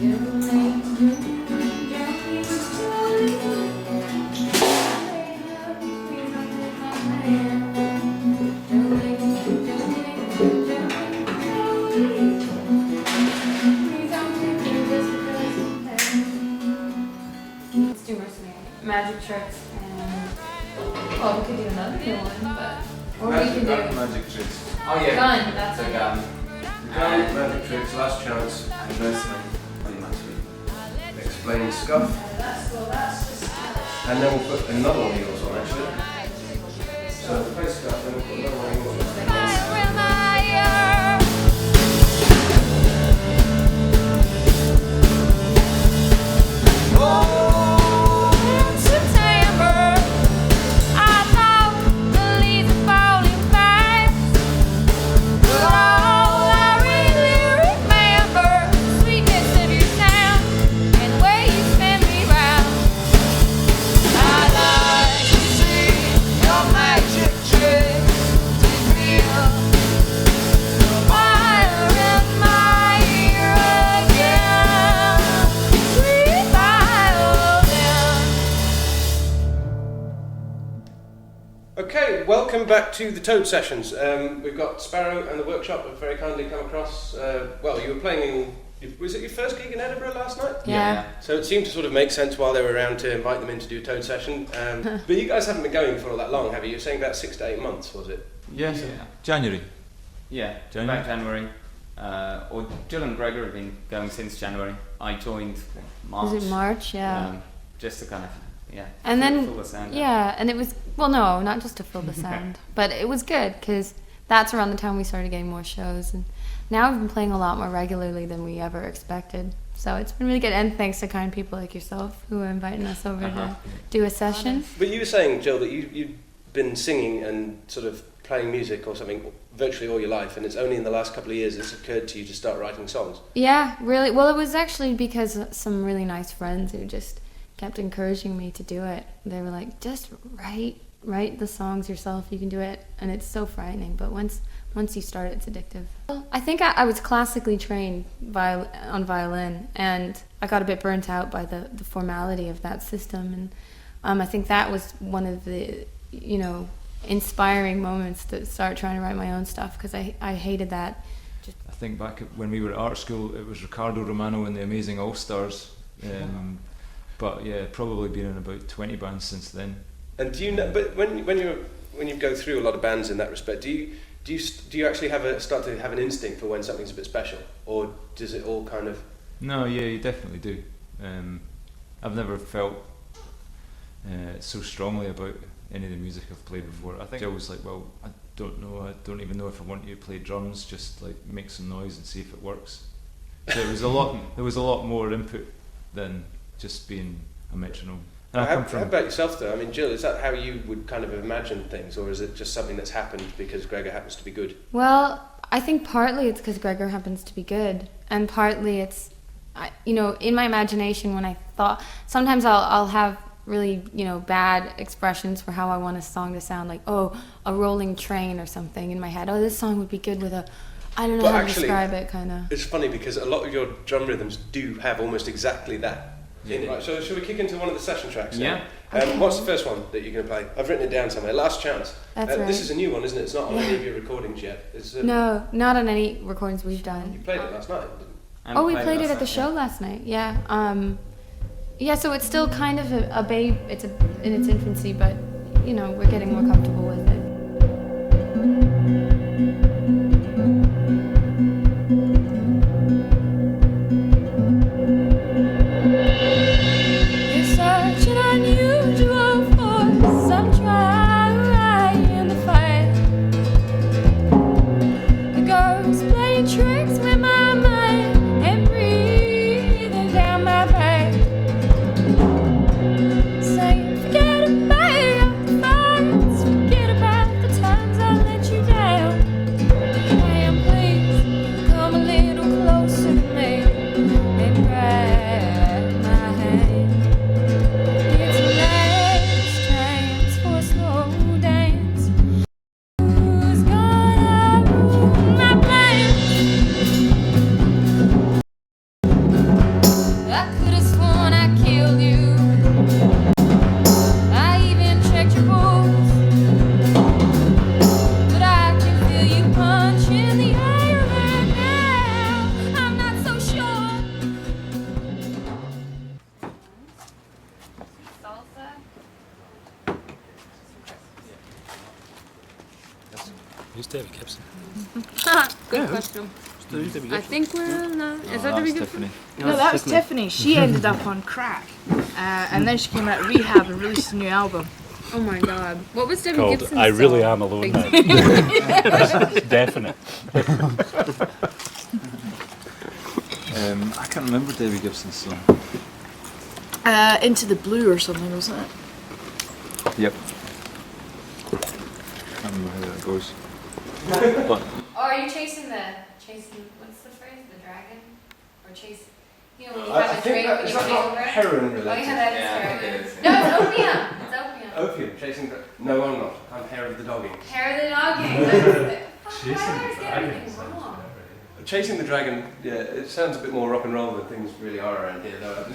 Let's do mercenary. Magic tricks and we could do another new one, but or we can do magic tricks. Oh yeah. Gun, that's the gun. Gun, magic tricks, last chance, and mercenary. Pretty much explain scuff. And then we'll put another one of yours on actually. So we'll play scuff, then we'll put another one of yours on. Okay, welcome back to the Toad Sessions. We've got Sparrow and the Workshop have very kindly come across. Well, you were playing was it your first gig in Edinburgh last night? Yeah. So it seemed to sort of make sense while they were around to invite them in to do a Toad session. But you guys haven't been going for all that long, have you? You were saying about 6 to 8 months, was it? Yes, January. Yeah, January. about January. Or Jill and Gregor have been going since January. I joined March. Was it March? Yeah. Just to kind of, and then, fill the sound yeah, and it was, well, no, not just to fill the sound, but it was good because that's around the time we started getting more shows. And now we've been playing a lot more regularly than we ever expected. So it's been really good. And thanks to kind people like yourself who are inviting us over to do a session. But you were saying, Jill, that you've been singing and sort of playing music or something virtually all your life, and it's only in the last couple of years it's occurred to you to start writing songs. Yeah, really. Well, it was actually because some really nice friends who just kept encouraging me to do it. They were like, just write the songs yourself, you can do it. And it's so frightening, but once you start, it's addictive. Well, I think I was classically trained on violin, and I got a bit burnt out by the formality of that system. And I think that was one of the, inspiring moments to start trying to write my own stuff, because I hated that. I think back when we were at art school, it was Ricardo Romano and the Amazing All-Stars. But yeah, probably been in about 20 bands since then. And do you know? But when you go through a lot of bands in that respect, do you actually start to have an instinct for when something's a bit special, or does it all kind of? No, yeah, you definitely do. I've never felt so strongly about any of the music I've played before. I think I was like, well, I don't know. I don't even know if I want you to play drums. Just like make some noise and see if it works. So there was a lot more input than just being a metronome. How about yourself though? I mean, Jill, is that how you would kind of imagine things, or is it just something that's happened because Gregor happens to be good? Well, I think partly it's because Gregor happens to be good, and partly it's, in my imagination when I thought, sometimes I'll have really, bad expressions for how I want a song to sound, like, a rolling train or something in my head. Oh, this song would be good with I don't know how to describe it, kind of. It's funny because a lot of your drum rhythms do have almost exactly that. Yeah. Right, so should we kick into one of the session tracks? Yeah. What's the first one that you're going to play? I've written it down somewhere. Last Chance. That's right. This is a new one, isn't it? It's not on any of your recordings yet. No, not on any recordings we've done. You played it last night, didn't you? We played it at the show last night. Yeah. So it's still kind of a babe. It's in its infancy, but we're getting more comfortable with it. Forget about Who's David Gibson? Good question. Who's David I Gibson? think we're no. Is that that's David Gibson? Tiffany. No, that was Tiffany. She ended up on crack. And then she came out of rehab and released a new album. Oh my God! What was David Called Gibson's I Really song? Am Alone Now. Definite. I can't remember David Gibson's song. Into the Blue or something, wasn't it? Yep. Can't remember how that goes. But Oh, are you chasing what's the phrase? The dragon? Or chase? You know when you I have a think drink that, and is you that chase not over it? heroin Oh related? yeah, that is Yeah, I think heroin. it is. No, it's opium. It's opium. Opium, chasing. No, I'm not. I'm hair of the dogging. Hair of the dogging. That's it. Chasing I always the get dragon everything sounds wrong. Chasing the dragon. Yeah, it sounds a bit more rock and roll than things really are around here, though.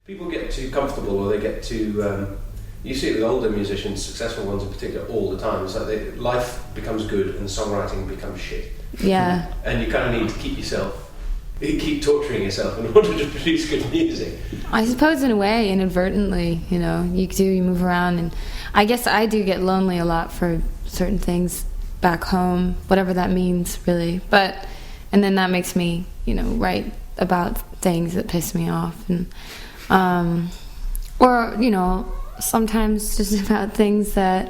People get too comfortable, or they get too. You see it with older musicians, successful ones in particular, all the time. It's like life becomes good and songwriting becomes shit. Yeah. And you kind of need to keep torturing yourself in order to produce good music. I suppose in a way, inadvertently, you move around, and I guess I do get lonely a lot for certain things back home, whatever that means, really. And then that makes me, write about things that piss me off, and or sometimes just about things that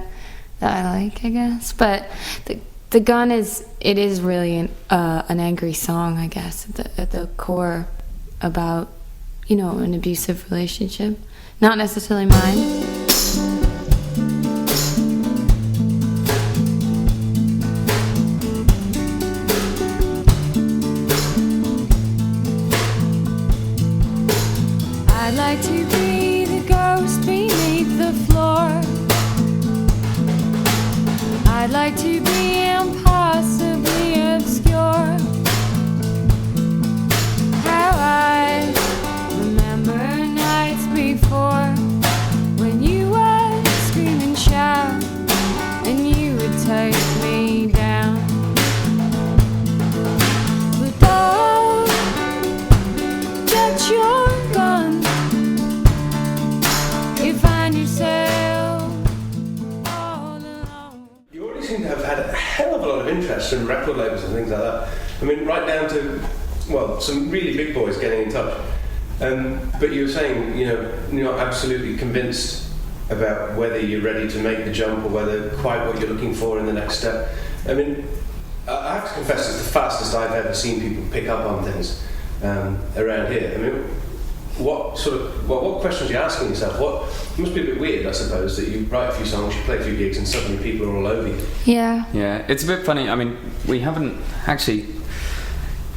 I like, I guess. But the gun is really an angry song, I guess, at the core, about an abusive relationship, not necessarily mine. I'd like to be the ghost beneath the floor. I'd like to be impossibly obscure. How I remember nights before, when you would scream and shout, and you would take me down. But don't touch your gun. You find yourself all alone. You already seem to have had a hell of a lot of interest from record labels and things like that. I mean, right down to, some really big boys getting in touch. But you were saying, you're not absolutely convinced about whether you're ready to make the jump or whether quite what you're looking for in the next step. I mean, I have to confess it's the fastest I've ever seen people pick up on things around here. I mean, what questions are you asking yourself? It must be a bit weird, I suppose, that you write a few songs, you play a few gigs, and suddenly people are all over you. Yeah. Yeah, it's a bit funny. I mean, we haven't actually.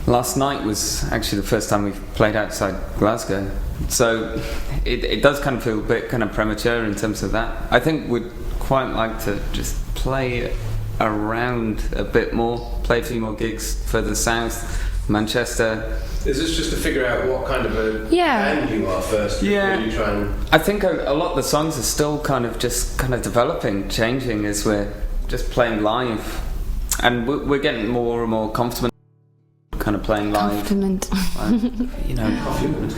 Last night was actually the first time we've played outside Glasgow, so it does kind of feel a bit kind of premature in terms of that. I think we'd quite like to just play around a bit more, play a few more gigs further south, Manchester. Is this just to figure out what kind of a Yeah. band you are first before you try and... I think a lot of the songs are still kind of developing, changing as we're just playing live, and we're getting more and more comfortable kind of playing live. Compliment. You know, Compliment.